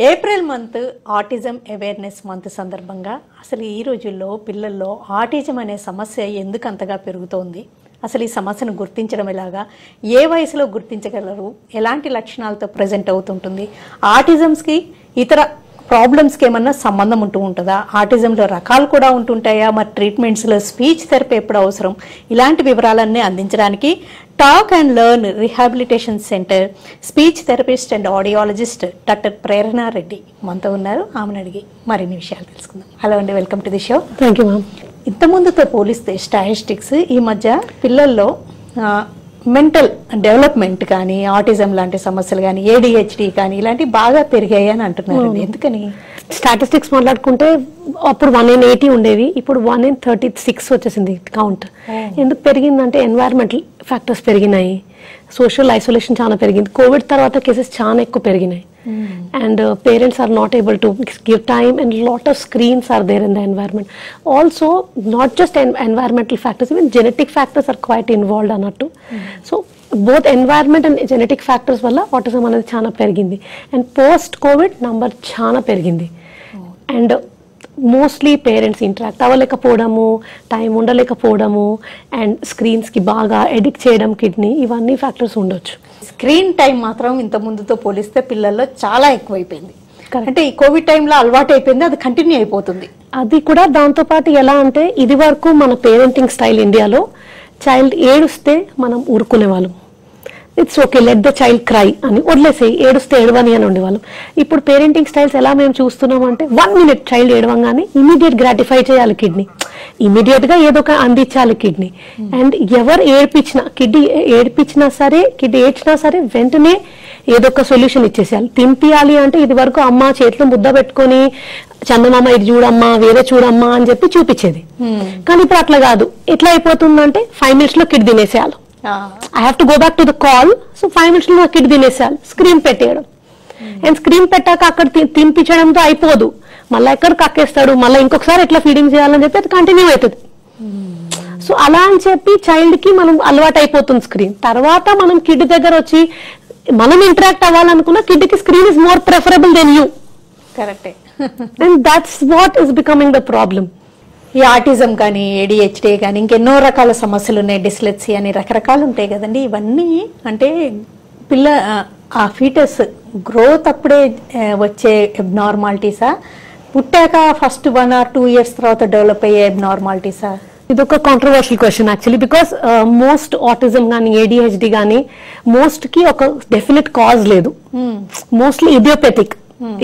April month autism awareness month సందర్భంగా అసలు ఈ రోజుల్లో పిల్లల్లో ఆటిజం అనే సమస్య ఎందుకు అంతగా పెరుగుతోంది, అసలు ఈ సమస్యను గుర్తించడం ఎలాగా, ఏ వయసులో గుర్తించగలరు, ఎలాంటి లక్షణాలతో ప్రజెంట్ అవుతుంటుంది, ఆటిజమ్స్కి ఇతర ప్రాబ్లమ్స్కి ఏమన్నా సంబంధం ఉంటుందా, ఆటిజంలో రకాలు కూడా ఉంటుంటాయా, మరి ట్రీట్మెంట్స్లో స్పీచ్ థెరపీ ఎప్పుడు అవసరం, ఇలాంటి వివరాలన్నీ అందించడానికి talk and learn rehabilitation centre speech therapist and audiologist doctor Prerana Reddy మనతో ఉన్నారు. ఆమెను అడిగి మరిన్ని విషయాలు తెలుసుకుందాం. హలో అండి, welcome to the show. Thank you ma'am. ఇంతకుముందుతో పోలిస్తే స్టాటిస్టిక్స్ ఈ మధ్య పిల్లల్లో మెంటల్ డెవలప్మెంట్ కానీ, ఆటిజం లాంటి సమస్యలు కానీ, ADHD కానీ ఇలాంటివి బాగా పెరిగాయి అని అంటున్నారు. ఎందుకని? స్టాటిస్టిక్స్ మాట్లాడుకుంటే అప్పుడు 1 in 80 ఉండేవి, ఇప్పుడు 1 in 36 వచ్చేసింది కౌంట్. ఎందుకు పెరిగిందంటే ఎన్వైరన్మెంటల్ ఫ్యాక్టర్స్ పెరిగినాయి, సోషల్ ఐసోలేషన్ చాలా పెరిగింది, కోవిడ్ తర్వాత కేసెస్ చాలా ఎక్కువ పెరిగినాయి. And parents are not able to give time, and lot of screens are there in the environment. Also, not just environmental factors, even genetic factors are quite involved anattu. So both environment and genetic factors valla autism anadi chaana perigindi, and post covid number chaana perigindi. And mostly parents interact అవ్వలేకపోవడము, time ఉండలేకపోవడము, and స్క్రీన్స్కి బాగా addict చేయడం, kidney, ఇవన్నీ factors ఉండొచ్చు. Screen time మాత్రం ఇంత ముందుతో పోలిస్తే పిల్లల్లో చాలా ఎక్కువైపోయింది. అంటే ఈ కోవిడ్ టైంలో అలవాటు అయిపోయింది, అది కంటిన్యూ అయిపోతుంది. అది కూడా దాంతోపాటు ఎలా అంటే, ఇది వరకు మన పేరెంటింగ్ స్టైల్ ఇండియాలో చైల్డ్ ఏడుస్తే మనం ఊరుకునే వాళ్ళం. It's okay, let the child cry అని వదిలేసేయి, ఏడుస్తే ఏడవని అని ఉండేవాళ్ళం. ఇప్పుడు పేరెంటింగ్ స్టైల్స్ ఎలా మేము చూస్తున్నాం అంటే, 1 minute చైల్డ్ ఏడవంగానే ఇమీడియట్ గ్రాటిఫై చేయాలి కిడ్నీ, ఇమీడియట్ గా ఏదో ఒక అందించాలి కిడ్నీ. అండ్ ఎవరు ఏడ్పించినా, కిడ్నీ ఏడ్పించినా సరే, కిడ్నీ ఏడ్చినా సరే వెంటనే ఏదో ఒక సొల్యూషన్ ఇచ్చేసేయాలి. తినిపియాలి అంటే ఇది వరకు అమ్మ చేతిలో ముద్ద పెట్టుకొని చందమామ ఇది చూడమ్మా, వేరే చూడమ్మా అని చెప్పి చూపించేది. కానీ ఇప్పుడు అట్లా కాదు. ఎట్లా అయిపోతుందంటే 5 minutes లో kid తినేసేయాలి. I have to go back to the call, so 5 minutes లో కిడ్ తినేసేయాలి. స్క్రీన్ పెట్టేయడం, అండ్ స్క్రీన్ పెట్టాక అక్కడ తినిపించడంతో అయిపోదు, మళ్ళీ ఎక్కడ కక్కేస్తాడు, మళ్ళీ ఇంకొకసారి ఎట్లా ఫీడింగ్ చేయాలని చెప్పి అది కంటిన్యూ అవుతుంది. సో అలా అని చెప్పి చైల్డ్ కి మనం అలవాటు అయిపోతుంది స్క్రీన్. తర్వాత మనం కిడ్ దగ్గర వచ్చి మనం ఇంటరాక్ట్ అవ్వాలనుకున్న కిడ్ కి screen is more preferable than you. కరెక్టే. And that's what is becoming the problem. ఈ ఆటిజం కానీ, ADHD కానీ, ఇంకెన్నో రకాల సమస్యలు ఉన్నాయి, డిస్లెక్సీ అని రకరకాలు ఉంటాయి కదండి. ఇవన్నీ అంటే ఆ ఫీటస్ గ్రోత్ అప్పుడే వచ్చే అబ్నార్మాలిటీసా, పుట్టాక ఫస్ట్ 1 or 2 years తర్వాత డెవలప్ అయ్యే అబ్నార్మాలిటీసా? ఇది ఒక controversial question actually, because most autism కానీ, ADHD కానీ మోస్ట్ కి ఒక డెఫినెట్ కాజ్ లేదు. మోస్ట్లీ ఇడియోపెథిక్,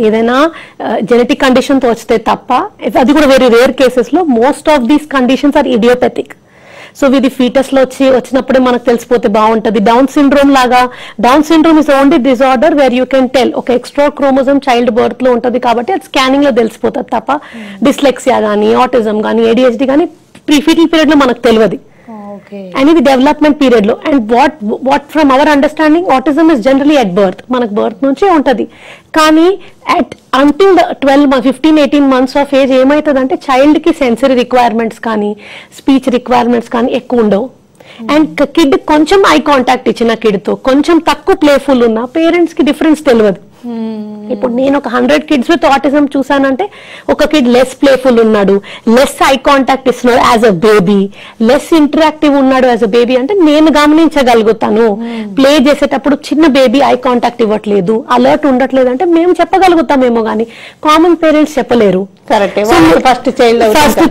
ఏదైనా జెనెటిక్ కండిషన్ తో వస్తే తప్ప, అది కూడా వెరీ రేర్ కేసెస్ లో most of these conditions are idiopathic. So ఇది ఫీటస్ లో వచ్చినప్పుడే మనకు తెలిసిపోతే బాగుంటది. డౌన్ సిండ్రోమ్ లాగా, down syndrome is only disorder where you can tell ఒక ఎక్స్ట్రా క్రోమోజోమ్ చైల్డ్ బర్త్ లో ఉంటది కాబట్టి అది స్కానింగ్ లో తెలిసిపోతుంది తప్ప, డిస్లెక్సియా కానీ, ఆటిజం కానీ, ADHD కానీ ప్రీఫీటల్ పీరియడ్ లో మనకు తెలియదు. And ఇది డెవలప్మెంట్ పీరియడ్ లో. And what from our understanding autism is generally at birth, మనకు బర్త్ నుంచే ఉంటది. కానీ అంటిల్ 15-18 months ఆఫ్ ఏజ్ ఏమవుతుందంటే చైల్డ్ కి సెన్సరీ రిక్వైర్మెంట్స్ కానీ, స్పీచ్ రిక్వైర్మెంట్స్ కానీ ఎక్కువ ఉండవు. అండ్ కిడ్ కొంచెం ఐ కాంటాక్ట్ ఇచ్చిన కిడ్ తో కొంచెం తక్కువ ప్లేఫుల్ ఉన్న పేరెంట్స్ కి డిఫరెన్స్ తెలియదు. ఇప్పుడు నేను ఒక 100 kids విత్ ఆటిజం చూసానంటే ఒక కిడ్ లెస్ ప్లేఫుల్ ఉన్నాడు, లెస్ ఐ కాంటాక్ట్ ఇస్తున్నాడు as a baby, less interactive ఉన్నాడు యాజ్ అ బేబీ అంటే నేను గమనించగలుగుతాను. ప్లే చేసేటప్పుడు చిన్న బేబీ ఐ కాంటాక్ట్ ఇవ్వట్లేదు, అలర్ట్ ఉండట్లేదు అంటే మేము చెప్పగలుగుతామేమో కానీ కామన్ పేరెంట్స్ చెప్పలేరు. ఫస్ట్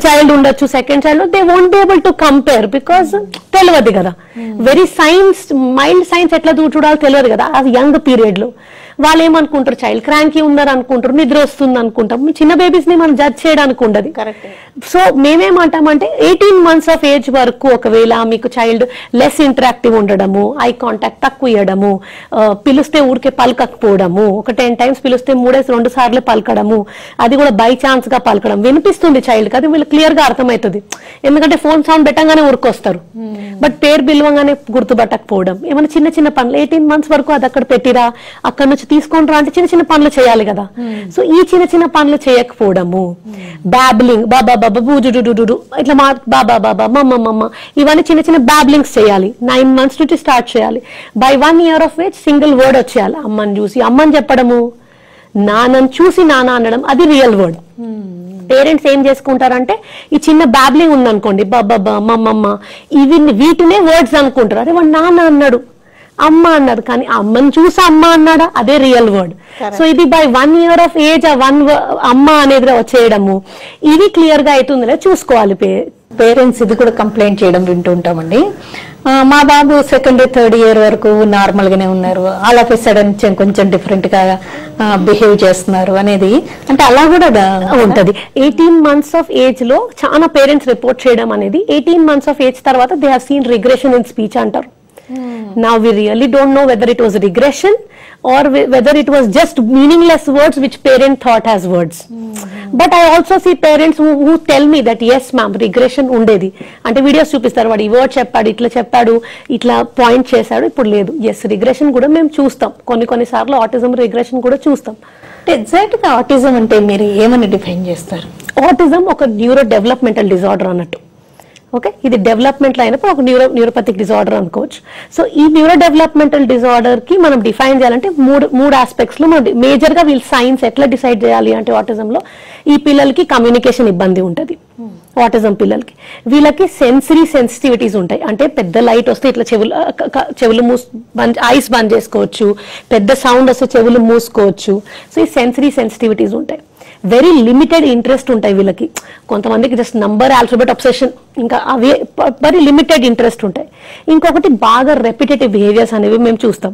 చైల్డ్ ఉండొచ్చు, second child, they won't be able to compare because తెలియదు కదా. వెరీ సైన్స్, మైల్డ్ సైన్స్ ఎట్లా చూడాలో తెలియదు కదా. అది యంగ్ పీరియడ్ లో వాళ్ళు ఏమనుకుంటారు, చైల్డ్ క్రాంకీ ఉన్నారు అనుకుంటారు, నిద్ర వస్తుంది అనుకుంటాం. చిన్న బేబీస్ ని మనం జడ్జ్ చేయడానికి ఉండదు. సో మేమేమంటామంటే 18 months ఆఫ్ ఏజ్ వరకు ఒకవేళ మీకు చైల్డ్ లెస్ ఇంటరాక్టివ్ ఉండడము, ఐ కాంటాక్ట్ తక్కువ ఇవ్వడము, పిలిస్తే ఊరికే పలకకపోవడము, ఒక 10 times పిలిస్తే 2 సార్లు పలకడము, అది కూడా బై ఛాన్స్ గా పలకడం, వినిపిస్తుంది చైల్డ్ కి, అది వీళ్ళు క్లియర్ గా అర్థమవుతుంది. ఎందుకంటే ఫోన్ సౌండ్ పెట్టగానే ఊరుకొస్తారు, బట్ పేరు పిలవంగానే గుర్తుపట్టకపోవడం, ఏమైనా చిన్న చిన్న పనులు 18 months వరకు అది అక్కడ పెట్టిరా, అక్కడ నుంచి తీసుకుంటారా అంటే చిన్న చిన్న పనులు చేయాలి కదా. సో ఈ చిన్న చిన్న పనులు చేయకపోవడము, బ్యాబ్లింగ్, బాబా బాబా బూజుడు ఇట్లా బాబా బాబా మమ్మ మమ్మ, ఇవన్నీ చిన్న చిన్న బ్యాబ్లింగ్స్ చేయాలి. 9 months నుంచి స్టార్ట్ చేయాలి. By 1 year of age single word వచ్చేయాలి. అమ్మని చూసి అమ్మని చెప్పడము, నాన్నని చూసి నాన్న అనడం అది రియల్ వర్డ్. పేరెంట్స్ ఏం చేసుకుంటారంటే ఈ చిన్న బ్యాబ్లింగ్ ఉందనుకోండి, బాబా మమ్మమ్మ, వీటినే వర్డ్స్ అనుకుంటారు. అదే వాడు నాన్న అన్నాడు, అమ్మ అన్నాడు, కానీ అమ్మని చూసి అమ్మ అన్నాడా, అదే రియల్ వర్డ్. సో ఇది బై 1 year of age అమ్మ అనేది వచ్చేయడము, ఇది క్లియర్ గా అవుతుందిలే చూసుకోవాలి. పేరెంట్స్ ఇది కూడా కంప్లైంట్ చేయడం వింటూ ఉంటామండి. మా బాబు 2nd, 3rd year వరకు నార్మల్ గానే ఉన్నారు, ఆల్ ఆఫ్ ఎ సడన్ కొంచెం డిఫరెంట్ గా బిహేవ్ చేస్తున్నారు అనేది, అంటే అలా కూడా ఉంటది. 18 months of age లో చాలా పేరెంట్స్ రిపోర్ట్ చేయడం అనేది 18 months of age తర్వాత they have seen regression in speech అంటారు. Now we really don't know whether it was regression or whether it was just meaningless words which parent thought as words. But I also see parents who tell me that yes ma'am, regression ఉండేది. అంటే videos చూపిస్తారు, వాడు ఈ word చెప్పాడు, ఇట్లా చెప్పాడు, ఇట్లా point చేశాడు, ఇప్పుడు లేదు. ఎస్, రిగ్రెషన్ కూడా మేము చూస్తాం, కొన్ని సార్లు ఆటిజం రిగ్రెషన్ కూడా చూస్తాం. ఎగ్జాక్ట్ గా ఆటిజం అంటే మీరు ఏమని డిఫైన్ చేస్తారు? ఆటిజం ఒక న్యూరో డెవలప్మెంటల్ డిజార్డర్ అన్నట్టు. ఓకే, ఇది డెవలప్మెంట్ అయినప్పుడు ఒక న్యూరోపతిక్ డిజార్డర్ అనుకోవచ్చు. సో ఈ న్యూరో డెవలప్మెంటల్ డిజార్డర్ కి మనం డిఫైన్ చేయాలంటే మూడు ఆస్పెక్ట్స్ లో మనం మేజర్ గా వీళ్ళు సైన్స్ ఎట్లా డిసైడ్ చేయాలి అంటే, ఆటిజం లో ఈ పిల్లలకి కమ్యూనికేషన్ ఇబ్బంది ఉంటుంది. ఆటిజం పిల్లలకి వీళ్ళకి సెన్సరీ సెన్సిటివిటీస్ ఉంటాయి. అంటే పెద్ద లైట్ వస్తే ఇట్లా చెవులు ఐస్ బంద్ చేసుకోవచ్చు, పెద్ద సౌండ్ వస్తే చెవులు మూసుకోవచ్చు. సో ఈ సెన్సరీ సెన్సిటివిటీస్ ఉంటాయి. వెరీ లిమిటెడ్ ఇంట్రెస్ట్ ఉంటాయి వీళ్ళకి. కొంతమందికి జస్ట్ నంబర్ ఆల్ఫాబెట్ అబ్సెషన్, ఇంకా అవి వెరీ లిమిటెడ్ ఇంట్రెస్ట్ ఉంటాయి. ఇంకొకటి బాగా రెపిటేటివ్ బిహేవియర్స్ అనేవి మేము చూస్తాం,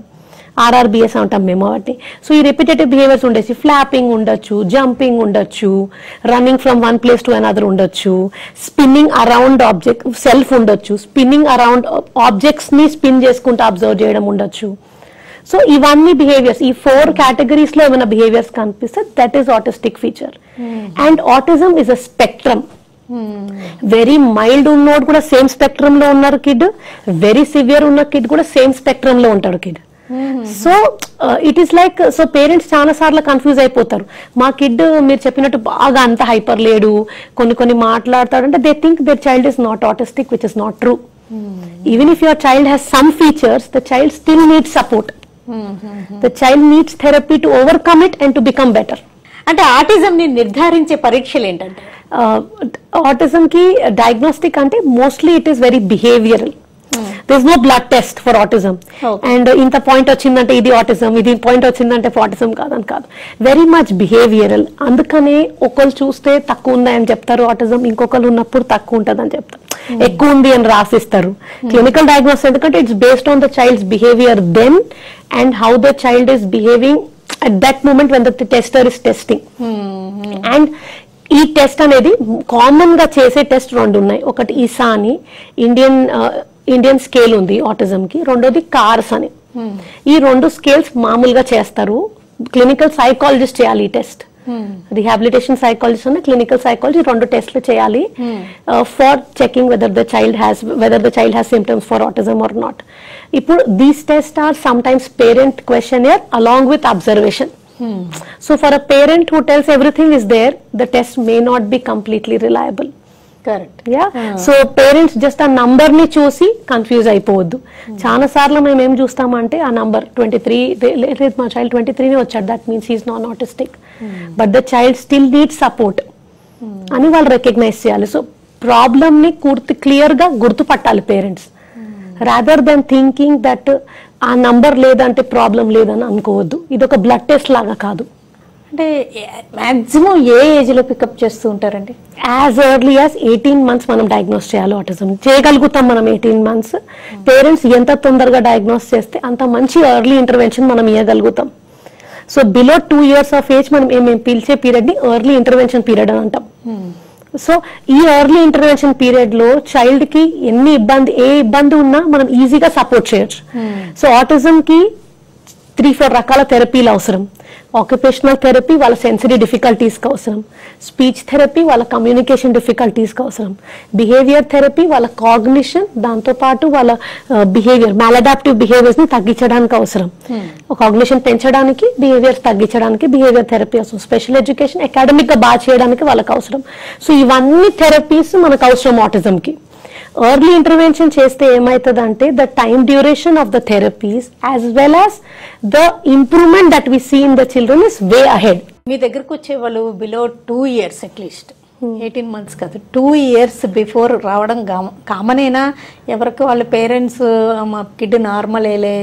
RRBS అంటాం మేము వాటిని. సో ఈ రెపిటేటివ్ బిహేవియర్స్ ఉండొచ్చు, ఫ్లాపింగ్ ఉండొచ్చు, జంపింగ్ ఉండొచ్చు, running from one place to another ఉండొచ్చు, స్పిన్నింగ్ అరౌండ్ ఆబ్జెక్ట్ సెల్ఫ్ ఉండొచ్చు, స్పిన్నింగ్ అరౌండ్ ఆబ్జెక్ట్స్ ని స్పిన్ చేసుకుంటూ అబ్జర్వ్ చేయడం ఉండొచ్చు. సో ఇవన్నీ బిహేవియర్స్, ఈ 4 categories లో ఏమైనా బిహేవియర్స్ కనిపిస్తే that is autistic feature. And autism is a spectrum. Very mild ఉన్నోడు కూడా సేమ్ స్పెక్ట్రమ్ లో ఉన్నారు కిడ్, వెరీ సివియర్ ఉన్న కిడ్ కూడా సేమ్ స్పెక్ట్రమ్ లో ఉంటాడు kid. So it is like, so parents చాలా సార్లు కన్ఫ్యూజ్ అయిపోతారు. మా కిడ్ మీరు చెప్పినట్టు బాగా అంత హైపర్ లేడు, కొన్ని మాట్లాడతాడు అంటే they think their child is not autistic, which is not true. Even if your child has some features, the child still needs support. The child needs therapy to overcome it and to become better. అంటే autism ని నిర్ధారించే పరీక్షలు ఏంటంటే, autism కి diagnostic అంటే mostly it is very behavioural. There is no blood test for autism. And ఇంత point వచ్చిందంటే ఇది autism, ఇది పాయింట్ వచ్చిందంటే ఆటిజం కాదని కాదు, వెరీ మచ్ బిహేవియరల్. అందుకనే ఒకళ్ళు చూస్తే తక్కువ ఉంది అని చెప్తారు ఆటిజం, ఇంకొకరు ఉన్నప్పుడు తక్కువ ఉంటుంది అని చెప్తారు, ఎక్కువ ఉంది అని రాసిస్తారు. క్లినికల్ డయాగ్నోసిస్ ఎందుకంటే it's based on the child's behaviour then and how the child is behaving at that moment when the tester is testing. And ఈ టెస్ట్ అనేది కామన్ గా చేసే టెస్ట్ 2 ఉన్నాయి. ఒకటి ఈసా అని ఇండియన్ స్కేల్ ఉంది ఆటిజం కి, రెండోది కార్స్ అని. ఈ 2 స్కేల్స్ మామూలుగా చేస్తారు, క్లినికల్ సైకాలజిస్ట్ చేయాలి ఈ టెస్ట్. రిహాబిలిటేషన్ సైకాలజిస్ట్ అన్న క్లినికల్ సైకాలజీ 2 టెస్ట్లు చేయాలి for checking whether the child has symptoms for autism or not. ఇప్పుడు these test are sometimes parent questionnaire along with observation. So for a parent who tells everything is there, the test may not be completely reliable. Correct. Yeah. So parents just a number ni చూసి confuse అయిపోవద్దు. చాలా సార్లు మేము ఏం చూస్తామంటే ఆ number 23, మా child 23 వచ్చాడు, that means he's non autistic, but the child still need support అని వాళ్ళు రికగ్నైజ్ చేయాలి. సో ప్రాబ్లమ్ ని క్లియర్ గా గుర్తుపట్టాలి parents, rather than thinking that ఆ నంబర్ లేదంటే ప్రాబ్లం లేదని అనుకోవద్దు. ఇది ఒక బ్లడ్ టెస్ట్ లాగా కాదు. అంటే మాక్సిమం ఏ ఏజ్ లో పికప్ చేస్తూ ఉంటారండి? యాజ్ ఎర్లీ యాజ్ 18 months మనం డయాగ్నోస్ చేయాలి. ఆటిజం చేయగలుగుతాం మనం 18 months. పేరెంట్స్ ఎంత తొందరగా డయాగ్నోస్ చేస్తే అంత మంచి ఎర్లీ ఇంటర్వెన్షన్ మనం ఇవ్వగలుగుతాం. So below 2 years of age మనం మేము పిలిచే పీరియడ్ ని ఎర్లీ ఇంటర్వెన్షన్ పీరియడ్ అని అంటాం. సో ఈ ఎర్లీ ఇంటర్వెన్షన్ పీరియడ్ లో చైల్డ్ కి ఏ ఇబ్బంది ఉన్నా మనం ఈజీగా సపోర్ట్ చేయొచ్చు. సో ఆటిజం కి 3-4 రకాల థెరపీలు అవసరం. ఆక్యుపేషనల్ థెరపీ వాళ్ళ సెన్సరీ డిఫికల్టీస్ కి అవసరం, స్పీచ్ థెరపీ వాళ్ళ కమ్యూనికేషన్ డిఫికల్టీస్ కి అవసరం, బిహేవియర్ థెరపీ వాళ్ళ కాగ్నిషన్, దాంతో పాటు వాళ్ళ బిహేవియర్ మాలడాప్టివ్ బిహేవియర్స్ ని తగ్గించడానికి అవసరం. కాగ్నిషన్ పెంచడానికి, బిహేవియర్స్ తగ్గించడానికి బిహేవియర్ థెరపీ అవసరం. స్పెషల్ ఎడ్యుకేషన్ అకాడమిక్ గా బాగా చేయడానికి వాళ్ళకి అవసరం. సో ఇవన్నీ థెరపీస్ మనకు అవసరం ఆటిజం కి. ఎర్లీ ఇంటర్వెన్షన్ చేస్తే ఏమవుతుందంటే the time duration of the therapies as well as the improvement that we see in the children is way ahead. మీ దగ్గరకు వచ్చే వాళ్ళు బిలో 2 years అట్లీస్ట్ 18 months కాదు 2 years బిఫోర్ రావడం కామనేనా? ఎవరికి వాళ్ళ పేరెంట్స్ మా కిడ్ నార్మలేలే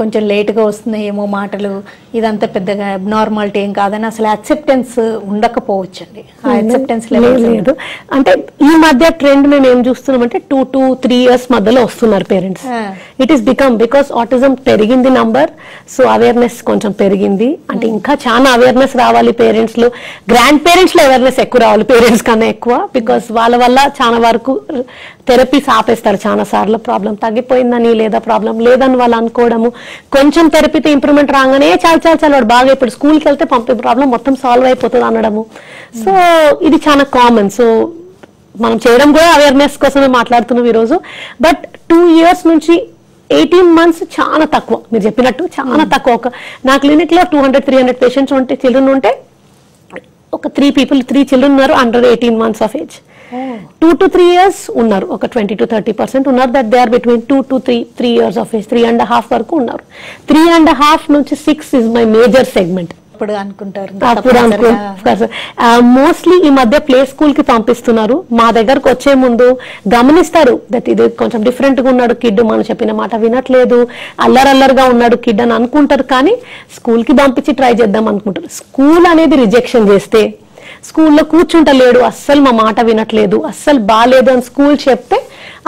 కొంచెం లేట్గా వస్తున్నాయి ఏమో మాటలు, ఇదంతా పెద్దగా అబ్నార్మాలిటీ ఏం కాదని అసలు యాక్సెప్టెన్స్ ఉండకపోవచ్చండి. ఆ యాక్సెప్టెన్స్ లేదు. అంటే ఈ మధ్య ట్రెండ్ మేము ఏం చూస్తున్నాం అంటే 2 to 3 years మధ్యలో వస్తున్నారు parents. It is because autism పెరిగింది నంబర్, సో అవేర్నెస్ కొంచెం పెరిగింది. అంటే ఇంకా చాలా అవేర్నెస్ రావాలి పేరెంట్స్ లో, గ్రాండ్ పేరెంట్స్ లో అవేర్నెస్ ఎక్కువ రావాలి పేరెంట్స్ కన్నా ఎక్కువ. బికాస్ వాళ్ళ వల్ల చాలా వరకు థెరపీస్ ఆపేస్తారు చాలా సార్లు. ప్రాబ్లం తగ్గిపోయిందని లేదా ప్రాబ్లం లేదని వాళ్ళు అనుకోవడము, కొంచెం థెరపీతో ఇంప్రూవ్మెంట్ రాగానే చాలా వాడు బాగా ఇప్పుడు స్కూల్కి వెళ్తే ప్రాబ్లం మొత్తం సాల్వ్ అయిపోతుంది అనడము. సో ఇది చాలా కామన్. సో మనం చేయడం కూడా అవేర్నెస్ కోసమే మాట్లాడుతున్నాం ఈరోజు. బట్ 2 years నుంచి 18 months చాలా తక్కువ, మీరు చెప్పినట్టు చాలా తక్కువ. నా క్లినిక్ లో 200-300 పేషెంట్స్ ఉంటే చిల్డ్రన్ ఉంటే ఒక 3 children ఉన్నారు under 18 months of age. 2 to 3 years ఉన్నారు, ఒక 20 to 30% ఉన్నారు. That they are between 2 to 3 years of age. 3.5 వరకు ఉన్నారు. 3.5 నుంచి 6 ఇస్ మై మేజర్ సెగ్మెంట్. అప్పుడు అనుకుంటారు మోస్ట్లీ ఈ మధ్య ప్లే స్కూల్ కి పంపిస్తున్నారు. మా దగ్గరకు వచ్చే ముందు గమనిస్తారు దట్ ఇది కొంచెం డిఫరెంట్ గా ఉన్నాడు కిడ్, మనం చెప్పిన మాట వినట్లేదు, అల్లరల్లరిగా ఉన్నాడు కిడ్ అని అనుకుంటారు. కానీ స్కూల్ కి పంపించి ట్రై చేద్దాం అనుకుంటారు. స్కూల్ అనేది రిజెక్షన్ చేస్తే, స్కూల్లో కూర్చుంటలేడు, అస్సలు మా మాట వినట్లేదు, అస్సలు బాగాలేదు అని స్కూల్ చెప్తే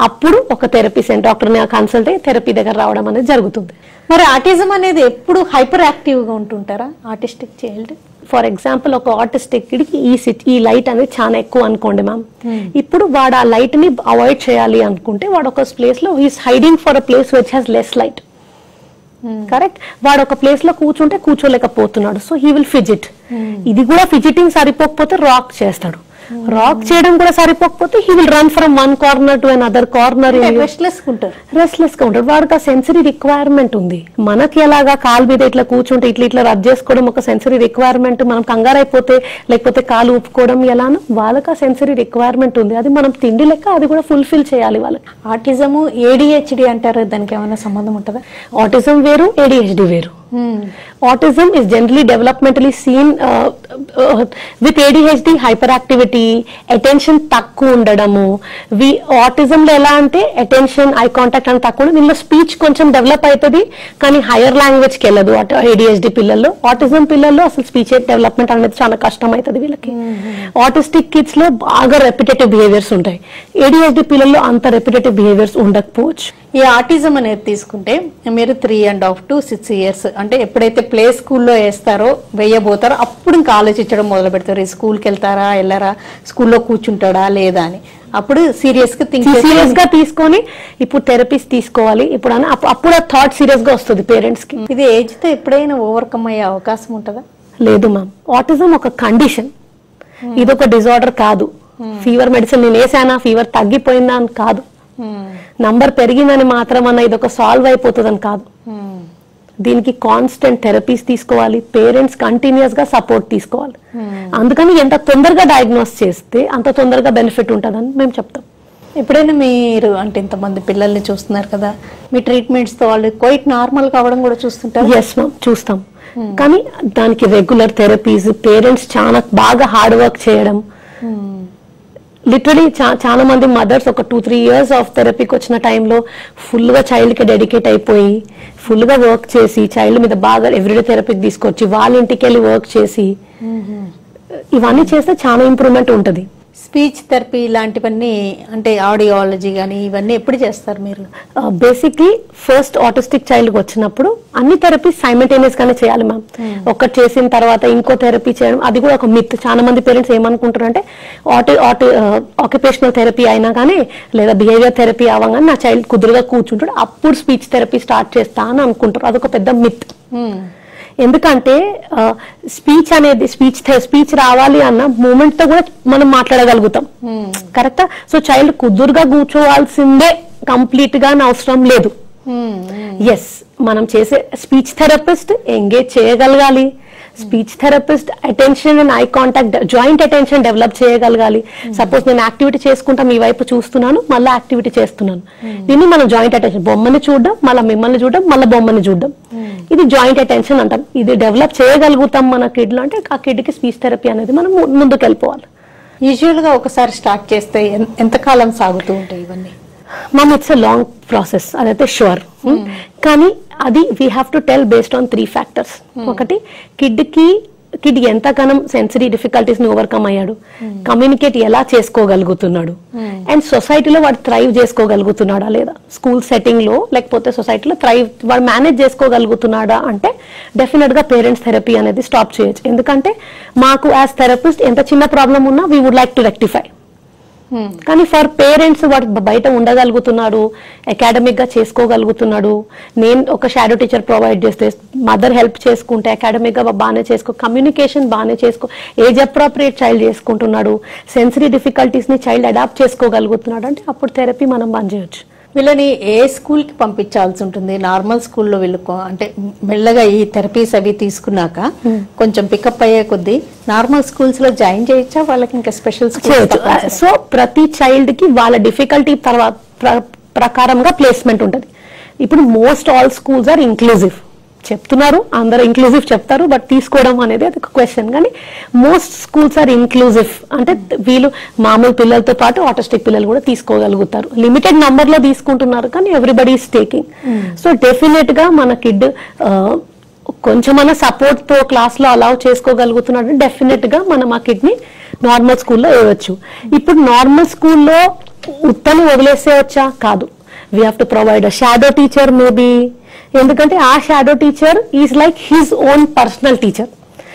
అప్పుడు ఒక థెరపీ సెంటర్ డాక్టర్ని కన్సల్ట్ అయ్యి థెరపీ దగ్గర రావడం అనేది జరుగుతుంది. మరి ఆటిజం అనేది ఎప్పుడు హైపర్ యాక్టివ్ గా ఉంటుంటారా ఆటిస్టిక్ చైల్డ్? ఫర్ ఎగ్జాంపుల్ ఒక ఆటిస్టిక్ కి ఈ లైట్ అనేది చాలా ఎక్కువ అనుకోండి మ్యామ్. ఇప్పుడు వాడు ఆ లైట్ ని అవాయిడ్ చేయాలి అనుకుంటే వాడు ఒక ప్లేస్ లో he's hiding for a place which has less light. Correct. వాడు ఒక ప్లేస్ లో కూర్చుంటే కూర్చోలేకపోతున్నాడు, సో హీ విల్ ఫిజిట్. ఇది కూడా ఫిజిటింగ్ సరిపోకపోతే రాక్ చేస్తాడు. రాక్ చేయడం కూడా సరిపోకపోతే he will run from one corner to another corner. Restless గా ఉంటాడు. వాడికి ఆ సెన్సరీ రిక్వైర్మెంట్ ఉంది. మనకి ఎలాగా కాలు మీద ఇట్లా కూర్చుంటే ఇట్లా రబ్ చేసుకోవడం ఒక సెన్సరీ రిక్వైర్మెంట్, మనం కంగారు అయిపోతే లేకపోతే కాలు ఊపుకోవడం ఎలానో వాళ్ళకి ఆ సెన్సరీ రిక్వైర్మెంట్ ఉంది. అది మనం తిండి లెక్క అది కూడా ఫుల్ఫిల్ చేయాలి వాళ్ళకి. ఆటిజము ADHD అంటారు, దానికి ఏమైనా సంబంధం ఉంటుందా? ఆటిజం వేరు, ADHD వేరు. Autism is generally developmentally seen with ADHD, hyperactivity, attention తక్కువ ఉండడము. ఆటిజం లో ఎలా అంటే అటెన్షన్, ఐ కాంటాక్ట్ అని తక్కువ, దీనిలో స్పీచ్ కొంచెం డెవలప్ అవుతుంది కానీ హైయర్ లాంగ్వేజ్ కి వెళ్ళదు. ADHD పిల్లల్లో, ఆటిజం పిల్లల్లో అసలు స్పీచ్ డెవలప్మెంట్ అనేది చాలా కష్టం అవుతుంది వీళ్ళకి. ఆటిస్టిక్ కిడ్స్ లో బాగా రెపిటేటివ్ బిహేవియర్స్ ఉంటాయి. ADHD పిల్లల్లో అంత రెపిటేటివ్ బిహేవియర్స్ ఉండకపోవచ్చు. ఈ ఆటిజం అనేది తీసుకుంటే మీరు 3.5 to 6 years అంటే ఎప్పుడైతే ప్లే స్కూల్లో వేయబోతారో అప్పుడు ఇంకా ఆలోచించడం మొదలు పెడతారు. ఈ స్కూల్కి వెళ్తారా వెళ్ళరా, స్కూల్లో కూర్చుంటాడా లేదా అని. అప్పుడు సీరియస్ గా తీసుకొని ఇప్పుడు థెరపీస్ తీసుకోవాలి ఇప్పుడు అని అప్పుడు ఆ థాట్ సీరియస్ గా వస్తుంది పేరెంట్స్ కి. ఇది ఏజ్ తో ఎప్పుడైనా ఓవర్కమ్ అయ్యే అవకాశం ఉంటుందా? లేదు మ్యామ్. ఆటిజం ఒక కండిషన్, ఇది ఒక డిజార్డర్ కాదు. ఫీవర్ మెడిసిన్ నేను వేసానా ఫీవర్ తగ్గిపోయిందా అని కాదు, నంబర్ పెరిగిందని మాత్రం అన్న ఇది ఒక సాల్వ్ అయిపోతుందని కాదు. దీనికి కాన్స్టెంట్ థెరపీస్ తీసుకోవాలి, పేరెంట్స్ కంటిన్యూస్ గా సపోర్ట్ తీసుకోవాలి. అందుకని ఎంత తొందరగా డయాగ్నోస్ చేస్తే అంత తొందరగా బెనిఫిట్ ఉంటుందని మేము చెప్తాం. ఎప్పుడైనా మీరు అంటే ఇంతమంది పిల్లల్ని చూస్తున్నారు కదా, మీ ట్రీట్మెంట్స్ తో వాళ్ళు క్వైట్ నార్మల్ కావడం కూడా చూస్తుంటారు? ఎస్ మ్యామ్, చూస్తాం. కానీ దానికి రెగ్యులర్ థెరపీస్, పేరెంట్స్ చాలా బాగా హార్డ్ వర్క్ చేయడం. లిటరలీ చాలా మంది మదర్స్ ఒక 2-3 years ఆఫ్ థెరపీకి వచ్చిన టైంలో ఫుల్ గా చైల్డ్ కి డెడికేట్ అయిపోయి ఫుల్ గా వర్క్ చేసి చైల్డ్ మీద బాగా ఎవ్రీడే థెరపీకి తీసుకొచ్చి వాళ్ళ ఇంటికి వెళ్ళి వర్క్ చేసి ఇవన్నీ చేస్తే చాలా ఇంప్రూవ్మెంట్ ఉంటుంది. స్పీచ్ థెరపీ ఇలాంటివన్నీ అంటే ఆడియాలజీ కానీ ఇవన్నీ ఎప్పుడు చేస్తారు మీరు? బేసిక్లీ ఫస్ట్ ఆటిస్టిక్ చైల్డ్ కి వచ్చినప్పుడు అన్ని థెరపీస్ సైమల్టేనియస్ గానే చేయాలి మ్యామ్. ఒకటి చేసిన తర్వాత ఇంకో థెరపీ చేయడం అది కూడా ఒక మిత్. చాలా మంది పేరెంట్స్ ఏమనుకుంటారు అంటే ఆక్యుపేషనల్ థెరపీ అయినా కానీ లేదా బిహేవియర్ థెరపీ అవగానే నా చైల్డ్ కుదురుగా కూర్చుంటాడు అప్పుడు స్పీచ్ థెరపీ స్టార్ట్ చేస్తా అని అనుకుంటారు. అదొక పెద్ద మిత్. ఎందుకంటే స్పీచ్ అనేది స్పీచ్ రావాలి అన్న మూమెంట్ తో కూడా మనం మాట్లాడగలుగుతాం. కరెక్టా? సో చైల్డ్ కుదురుగా కూర్చోవాల్సిందే కంప్లీట్ గా అవసరం లేదు. ఎస్, మనం చేసే స్పీచ్ థెరపిస్ట్ ఎంగేజ్ చేయగలగాలి, speech therapist attention and eye contact, joint attention develop చేయగలగాలి. సపోజ్ నేను యాక్టివిటీ చేసుకుంటా, మీ వైపు చూస్తున్నాను, మళ్ళీ యాక్టివిటీ చేస్తున్నాను, దీన్ని మనం జాయింట్ అటెన్షన్, బొమ్మని చూడడం, మళ్ళీ మిమ్మల్ని చూడడం, మళ్ళీ బొమ్మని చూడడం, ఇది జాయింట్ అటెన్షన్ అంటాం. ఇది డెవలప్ చేయగలుగుతాం మన కిడ్లో అంటే ఆ కిడ్కి స్పీచ్ థెరపీ అనేది మనం ముందుకు వెళ్ళిపోవాలి. యూజువల్ గా ఒకసారి స్టార్ట్ చేస్తే ఎంతకాలం సాగుతూ ఉంటాయి ఇవన్నీ? Ma'am it's a long process, అదైతే షూర్. కానీ అది we have to tell based on 3 factors. ఒకటి, కిడ్ ఎంతగానం సెన్సరీ డిఫికల్టీస్ ని ఓవర్కమ్ అయ్యాడు, కమ్యూనికేట్ ఎలా చేసుకోగలుగుతున్నాడు, అండ్ సొసైటీలో వాడు థ్రైవ్ చేసుకోగలుగుతున్నాడా లేదా, స్కూల్ సెట్టింగ్ లో లేకపోతే సొసైటీలో వాడు మేనేజ్ చేసుకోగలుగుతున్నాడా అంటే డెఫినెట్ గా పేరెంట్స్ థెరపీ అనేది స్టాప్ చేయొచ్చు. ఎందుకంటే మాకు యాజ్ థెరపిస్ట్ ఎంత చిన్న ప్రాబ్లం ఉన్నా we would like to rectify. కానీ ఫర్ పేరెంట్స్ వాడు బయట ఉండగలుగుతున్నాడు, అకాడమిక్ గా చేసుకోగలుగుతున్నాడు, నేను ఒక షాడో టీచర్ ప్రొవైడ్ చేస్తే, మదర్ హెల్ప్ చేసుకుంటే అకాడమిక్ గా బాగానే చేసుకో, కమ్యూనికేషన్ బాగానే చేసుకో, ఏజ్ అప్రోప్రియేట్ చైల్డ్ చేసుకుంటున్నాడు, సెన్సరీ డిఫికల్టీస్ ని చైల్డ్ అడాప్ట్ చేసుకోగలుగుతున్నాడు అంటే అప్పుడు థెరపీ మనం బంద్ చేయొచ్చు. వీళ్ళని ఏ స్కూల్ కి పంపించాల్సి ఉంటుంది? నార్మల్ స్కూల్లో వీళ్ళకు అంటే మెల్లగా ఈ థెరపీస్ అవి తీసుకున్నాక కొంచెం పికప్ అయ్యే కొద్దీ నార్మల్ స్కూల్స్ లో జాయిన్ చేయొచ్చా, వాళ్ళకి ఇంకా స్పెషల్ చేయొచ్చు. సో ప్రతి చైల్డ్ కి వాళ్ళ డిఫికల్టీ ప్రకారంగా ప్లేస్మెంట్ ఉంటుంది. ఇప్పుడు most all schools are inclusive చెప్తున్నారు, అందరూ ఇంక్లూజివ్ చెప్తారు, బట్ తీసుకోవడం అనేది అది ఒక క్వశ్చన్. కానీ మోస్ట్ స్కూల్స్ ఆర్ ఇంక్లూజివ్ అంటే వీళ్ళు మామూలు పిల్లలతో పాటు ఆటిస్టిక్ పిల్లలు కూడా తీసుకోగలుగుతారు. లిమిటెడ్ నంబర్ లో తీసుకుంటున్నారు కానీ everybody is taking. So definite గా మన కిడ్ కొంచెమన్నా సపోర్ట్ తో క్లాస్ లో అలౌ చేసుకోగలుగుతున్నాడు, డెఫినెట్ గా మనం ఆ కిడ్ ని నార్మల్ స్కూల్లో వేయవచ్చు. ఇప్పుడు నార్మల్ స్కూల్లో ఉత్తని వదిలేసేవచ్చా? కాదు. We have to provide a shadow teacher maybe. ఎందుకంటే ఆ shadow teacher is like his own personal teacher.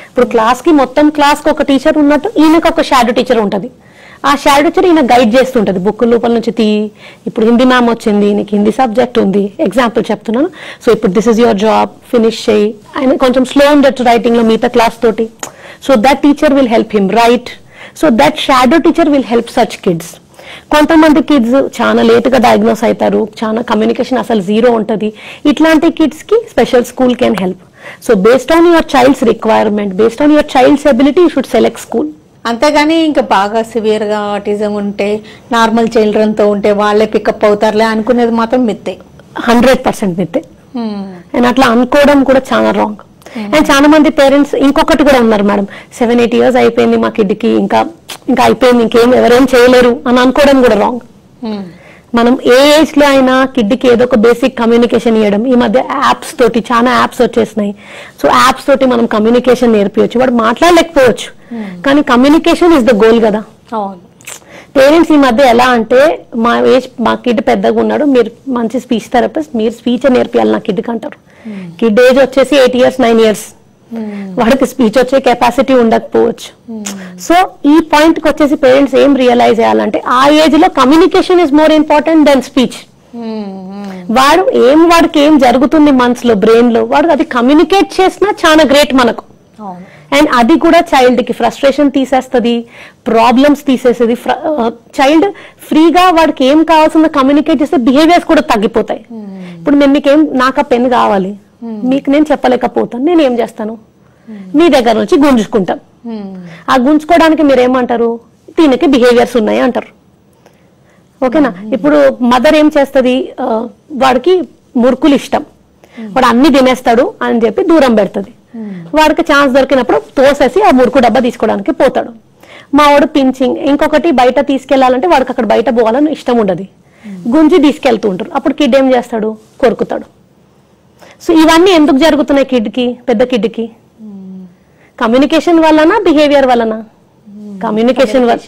ఇప్పుడు క్లాస్ కి మొత్తం క్లాస్ కి ఒక టీచర్ ఉన్నట్టు ఈయనకు ఒక షాడో టీచర్ ఉంటుంది. ఆ షాడో టీచర్ ఈయన గైడ్ చేస్తుంటది, బుక్ లోపల నుంచి ఇప్పుడు హిందీ మ్యామ్ వచ్చింది, నీకు హిందీ సబ్జెక్ట్ ఉంది, ఎగ్జాంపుల్ చెప్తున్నాను, సో ఇప్పుడు this is your job, finish చేయి. ఆయన కొంచెం స్లో ఉండొచ్చు రైటింగ్ లో మిగతా క్లాస్ తోటి. So that teacher will help him right. So that shadow teacher will help such kids. కొంతమంది కిడ్స్ చాలా లేట్ గా డయాగ్నోస్ అవుతారు, చాలా కమ్యూనికేషన్ అసలు జీరో ఉంటుంది. ఇట్లాంటి కిడ్స్ కి special school can help. So based on your child's requirement, based on your child's ability you should select school. అంతేగాని ఇంకా బాగా సివియర్ గా ఆటిజం ఉంటే, నార్మల్ చిల్డ్రన్ తో ఉంటే వాళ్ళే పికప్ అవుతారులే అనుకునేది మాత్రం మిత్తే, 100% మిత్తే. అండ్ అట్లా అనుకోవడం కూడా చాలా రాంగ్. అండ్ చాలా మంది పేరెంట్స్ ఇంకొకటి కూడా ఉన్నారు మేడం, 7-8 years అయిపోయింది మా కిడ్కి, ఇంకా అయిపోయింది, ఇంకేం ఎవరేం చేయలేరు అని అనుకోవడం కూడా రాంగ్. మనం ఏ ఏజ్ లో అయినా కిడ్కి ఏదో ఒక బేసిక్ కమ్యూనికేషన్ ఇవ్వడం. ఈ మధ్య యాప్స్ తోటి చాలా యాప్స్ వచ్చేసినాయి. సో యాప్స్ తోటి మనం కమ్యూనికేషన్ నేర్పించవచ్చు. వాడు మాట్లాడలేకపోవచ్చు కానీ కమ్యూనికేషన్ ఇస్ ద గోల్ కదా. పేరెంట్స్ ఈ మధ్య ఎలా అంటే, మా కిడ్ పెద్దగా ఉన్నాడు, మీరు మంచి స్పీచ్ థెరపిస్ట్, మీరు స్పీచ్ నేర్పియాలి నా కిడ్కి అంటారు. కిడ్ ఏజ్ వచ్చేసి 8 years 9 years, వాడికి స్పీచ్ వచ్చే కెపాసిటీ ఉండకపోవచ్చు. సో ఈ పాయింట్ కి వచ్చేసి పేరెంట్స్ ఏం రియలైజ్ చేయాలంటే, ఆ ఏజ్ లో communication is more important than speech. వాడికి ఏం జరుగుతుంది మనసులో, బ్రెయిన్ లో, వాడు అది కమ్యూనికేట్ చేసినా చాలా గ్రేట్ మనకు. అండ్ అది కూడా చైల్డ్ కి ఫ్రస్ట్రేషన్ తీసేస్తుంది, ప్రాబ్లమ్స్ తీసేస్తుంది. చైల్డ్ ఫ్రీగా వాడికి ఏం కావాల్సిందో కమ్యూనికేట్ చేస్తే బిహేవియర్స్ కూడా తగ్గిపోతాయి. ఇప్పుడు నాకు ఆ పెన్ కావాలి, మీకు నేను చెప్పలేకపోతాను, నేను ఏం చేస్తాను, మీ దగ్గర నుంచి గుంజుకుంటాను. ఆ గుంజుకోవడానికి మీరేమంటారు, దీనికి బిహేవియర్స్ ఉన్నాయి అంటారు. ఓకేనా? ఇప్పుడు మదర్ ఏం చేస్తుంది, వాడికి మురుకులు ఇష్టం, వాడు అన్ని తినేస్తాడు అని చెప్పి దూరం పెడుతుంది. వాడికి ఛాన్స్ దొరికినప్పుడు తోసేసి ఆ మురుకు డబ్బా తీసుకోవడానికి పోతాడు. మా వాడు పించింగ్, ఇంకొకటి బయట తీసుకెళ్లాలంటే వాడికి అక్కడ బయట పోవాలని ఇష్టం ఉండదు, గుంజి తీసుకెళ్తూ ఉంటారు. అప్పుడు కిడ్ ఏం చేస్తాడు, కొరుకుతాడు. సో ఇవన్నీ ఎందుకు జరుగుతున్నాయి కిడ్కి, పెద్ద కిడ్కి? కమ్యూనికేషన్ వలన, బిహేవియర్ వలన? కమ్యూనికేషన్ వల్ల.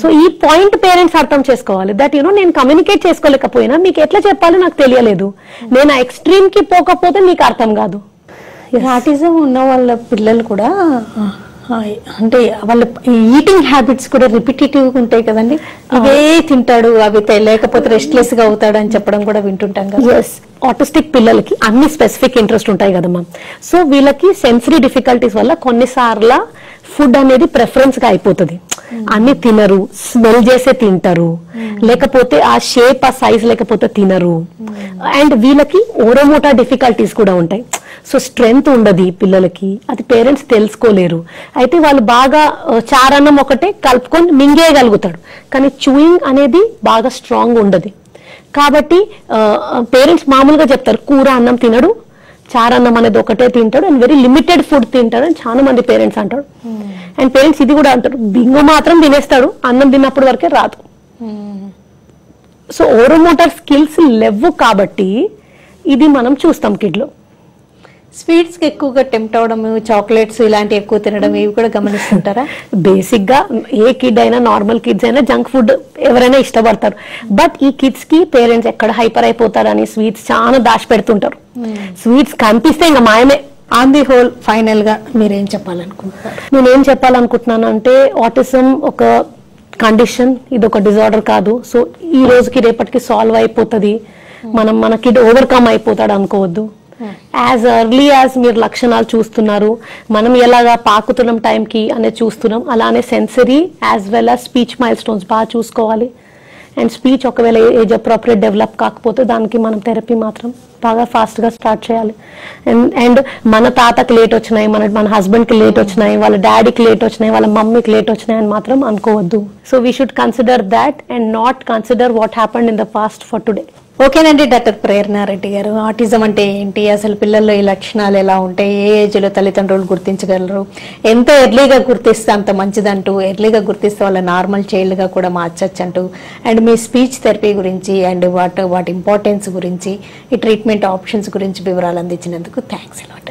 సో ఈ పాయింట్ పేరెంట్స్ అర్థం చేసుకోవాలి. దట్ నేను కమ్యూనికేట్ చేసుకోలేకపోయినా మీకు ఎట్లా చెప్పాలో నాకు తెలియలేదు, నేను ఆ ఎక్స్ట్రీమ్ కి పోకపోతే మీకు అర్థం కాదు. ఆటిజం ఉన్న వాళ్ళ పిల్లలు కూడా అంటే వాళ్ళ ఈటింగ్ హ్యాబిట్స్ కూడా రిపిటేటివ్ గా ఉంటాయి కదండి. అవే తింటాడు, అవి లేకపోతే రెస్ట్లెస్ గా అవుతాడు అని చెప్పడం కూడా వింటుంటాం కదా. ఆటిస్టిక్ పిల్లలకి అన్ని స్పెసిఫిక్ ఇంట్రెస్ట్ ఉంటాయి కదమ్మా. సో వీళ్ళకి సెన్సరీ డిఫికల్టీస్ వల్ల కొన్నిసార్లు ఫుడ్ అనేది ప్రెఫరెన్స్ గా అయిపోతుంది. అన్ని తినరు, స్మెల్ చేసే తింటారు, లేకపోతే ఆ షేప్ ఆ సైజ్ లేకపోతే తినరు, అండ్ వీళ్ళకి ఓరోమోటా డిఫికల్టీస్ కూడా ఉంటాయి. సో స్ట్రెంగ్త్ ఉండదు ఈ పిల్లలకి, అది పేరెంట్స్ తెలుసుకోలేరు. అయితే వాళ్ళు బాగా చారన్నం ఒకటే కలుపుకొని మింగేయగలుగుతాడు, కానీ చూయింగ్ అనేది బాగా స్ట్రాంగ్ ఉండదు. కాబట్టి పేరెంట్స్ మామూలుగా చెప్తారు కూర అన్నం తినడు, చారన్నం అనేది ఒకటే తింటాడు అండ్ వెరీ లిమిటెడ్ ఫుడ్ తింటాడు అని చాలా మంది పేరెంట్స్ అంటారు. అండ్ పేరెంట్స్ ఇది కూడా అంటారు, బింగో మాత్రం తినేస్తాడు, అన్నం తిన్నప్పుడు వరకే రాదు. సో ఓరోమోటార్ స్కిల్స్ లేవు కాబట్టి ఇది మనం చూస్తాం కిడ్లో. స్వీట్స్ కి ఎక్కువగా టెంప్ట్ అవడం, చాక్లెట్స్ ఇలాంటి ఎక్కువ తినడం, ఇవి కూడా గమనిస్తుంటారా? బేసిక్ గా ఏ కిడ్ అయినా, నార్మల్ కిడ్స్ అయినా జంక్ ఫుడ్ ఎవరైనా ఇష్టపడతారు. బట్ ఈ కిడ్స్ కి పేరెంట్స్ ఎక్కడ హైపర్ అయిపోతారని స్వీట్స్ చాలా దాచి పెడుతుంటారు. స్వీట్స్ కనిపిస్తే ఇంకా మాయమే. ఆన్ ది హోల్ ఫైనల్ గా మీరేం చెప్పాలనుకుంటున్నారు? నేనేం చెప్పాలనుకుంటున్నాను అంటే, ఆటిజం ఒక కండిషన్, ఇది ఒక డిజార్డర్ కాదు. సో ఈ రోజుకి రేపటికి సాల్వ్ అయిపోతుంది, మన కిడ్ ఓవర్కమ్ అయిపోతాడు అనుకోవద్దు. యాజ్ ఎర్లీ యాజ్ మీరు లక్షణాలు చూస్తున్నారు, మనం ఎలాగా పాకుతున్నాం టైంకి అనేది చూస్తున్నాం, అలానే sensory as well as speech mile stones బాగా చూసుకోవాలి. అండ్ స్పీచ్ ఒకవేళ ఏజ్ అప్రోప్రియేట్ డెవలప్ కాకపోతే దానికి మనం థెరపీ మాత్రం బాగా ఫాస్ట్గా స్టార్ట్ చేయాలి. అండ్ మన తాతకి లేట్ వచ్చినాయి, మన హస్బెండ్కి లేట్ వచ్చినాయి, వాళ్ళ డాడీకి లేట్ వచ్చినాయి, వాళ్ళ మమ్మీకి లేట్ వచ్చినాయి అని మాత్రం అనుకోవద్దు. So we should consider that and not consider what happened in the past for today. ఓకేనండి డాక్టర్ ప్రేరణారెడ్డి గారు, ఆటిజం అంటే ఏంటి, అసలు పిల్లల్లో ఈ లక్షణాలు ఎలా ఉంటాయి, ఏ ఏజ్లో తల్లిదండ్రులు గుర్తించగలరు, ఎంత ఎర్లీగా గుర్తిస్తే అంత మంచిదంటూ, ఎర్లీగా గుర్తిస్తే వాళ్ళ నార్మల్ చైల్డ్గా కూడా మార్చచ్చు అంటూ, అండ్ మీ స్పీచ్ థెరపీ గురించి అండ్ వాటి ఇంపార్టెన్స్ గురించి, ఈ ట్రీట్మెంట్ ఆప్షన్స్ గురించి వివరాలు అందించినందుకు థ్యాంక్స్ అలాట్.